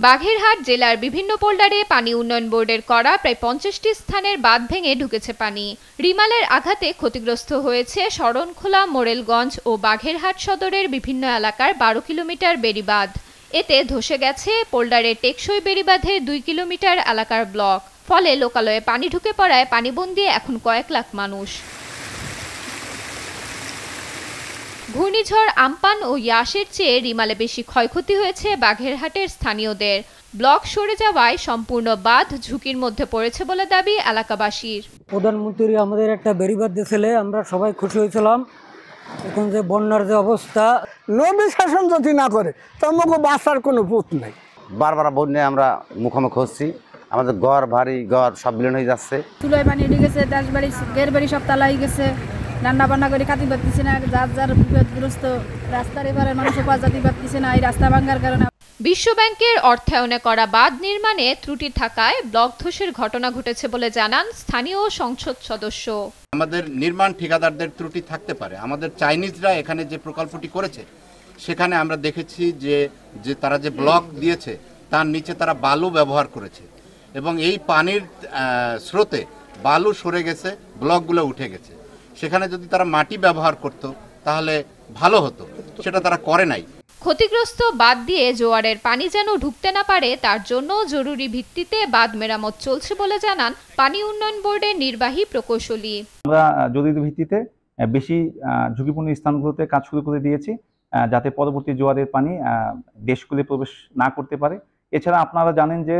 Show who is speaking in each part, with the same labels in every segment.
Speaker 1: বাগেরহাট জেলার বিভিন্ন পোল্ডারে পানি উন্নয়ন বোর্ডের করা প্রায় 50টি স্থানের বাঁধ ভেঙে ঢুকেছে পানি। রিমালের আঘাতে ক্ষতিগ্রস্ত হয়েছে শরণখোলা, মোরেলগঞ্জ ও বাগেরহাট সদরের বিভিন্ন এলাকার 12 কিলোমিটার বেড়িবাঁধ। এতে ধসে গেছে পোল্ডারের টেকসই বেড়িবাঁধের 2 কিলোমিটার এলাকার ব্লক। ফলে লোকালয়ে পানি ঢুকে পড়ায় পানিবন্দী এখন কয়েক লাখ মানুষ। ঘূর্ণিঝড় আম্পান ও ইয়াসের চেয়ে রিমালে বেশি ক্ষয়ক্ষতি হয়েছে বাগেরহাটের স্থানীয়দের। ব্লক সরে যাওয়ায় সম্পূর্ণ বাঁধ ঝুঁকির মধ্যে পড়েছে বলে দাবি এলাকাবাসীর।
Speaker 2: প্রধানমন্ত্রী আমাদের একটা বেড়িবাঁধ দিয়েছিলে, আমরা সবাই খুশি হয়েছিলাম। এখন যে বন্যার যে অবস্থা,
Speaker 3: নদী শাসন যদি না করে তোমাকে বাঁচার কোনো পথ নাই।
Speaker 4: বারবার বন্যায় আমরা মুখোমুখি হচ্ছি, আমাদের ঘর বাড়ি ঘর সব বিলীন হয়ে যাচ্ছে।
Speaker 5: চুলোয় পানি উঠে গেছে, দাস বাড়ি গের বাড়ি সব তালাই গেছে, রান্না বান্না করে খাতে পারতেছে না, যার যার বিপদগ্রস্ত রাস্তার এবারে মানুষ পাশ যেতে পারতেছে না এই রাস্তা ভাঙার কারণে।
Speaker 1: বিশ্ব ব্যাংকের অর্থায়নে করা বাঁধ নির্মাণে ত্রুটি থাকায় ব্লক ধসের ঘটনা ঘটেছে বলে জানান স্থানীয় সংসদ সদস্য।
Speaker 6: আমাদের নির্মাণ ঠিকাদারদের ত্রুটি থাকতে পারে। আমাদের চাইনিজরা এখানে যে প্রকল্পটি করেছে সেখানে আমরা দেখেছি যে তারা যে ব্লক দিয়েছে তার নিচে তারা বালু ব্যবহার করেছে এবং এই পানির স্রোতে বালু সরে গেছে, ব্লকগুলো উঠে গেছে। সেখানে যদি তারা মাটি ব্যবহার করত তাহলে ভালো হতো, সেটা তারা করে নাই।
Speaker 1: ক্ষতিগ্রস্ত বাঁধ দিয়ে জোয়ারের পানি যেন ঢুকতে না পারে তার জন্য জরুরি ভিত্তিতে বাঁধ মেরামত চলছে বলে জানান পানি উন্নয়ন বোর্ডের নির্বাহী প্রকৌশলী।
Speaker 7: আমরা জরুরি ভিত্তিতে বেশি ঝুঁকিপূর্ণ স্থানগুলোতে কাজ শুরু করে দিয়েছি, যাতে পরবর্তী জোয়ারের পানি দেশগুলি প্রবেশ না করতে পারে। এছাড়া আপনারা জানেন যে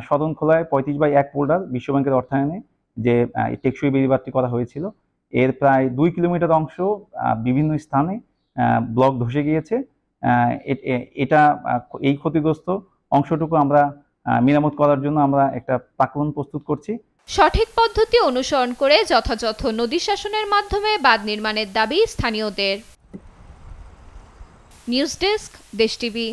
Speaker 7: শরণখোলায় 35/1 পোল্ডার বিশ্ব ব্যাংকের অর্থায়নে যে টেকসই বেড়িবাঁধটি করা হয়েছিল, এর প্রায় 2 কিলোমিটার অংশ বিভিন্ন স্থানে ব্লক ধসে গিয়েছে। এটা এই ক্ষতিগ্রস্ত অংশটুকু আমরা মেরামত করার জন্য আমরা একটা প্ল্যান প্রস্তুত করছি।
Speaker 1: সঠিক পদ্ধতি অনুসরণ করে যথাযথ নদী শাসনের মাধ্যমে বাঁধ নির্মাণের দাবি স্থানীয়দের। নিউজ ডেস্ক, দেশ টিভি।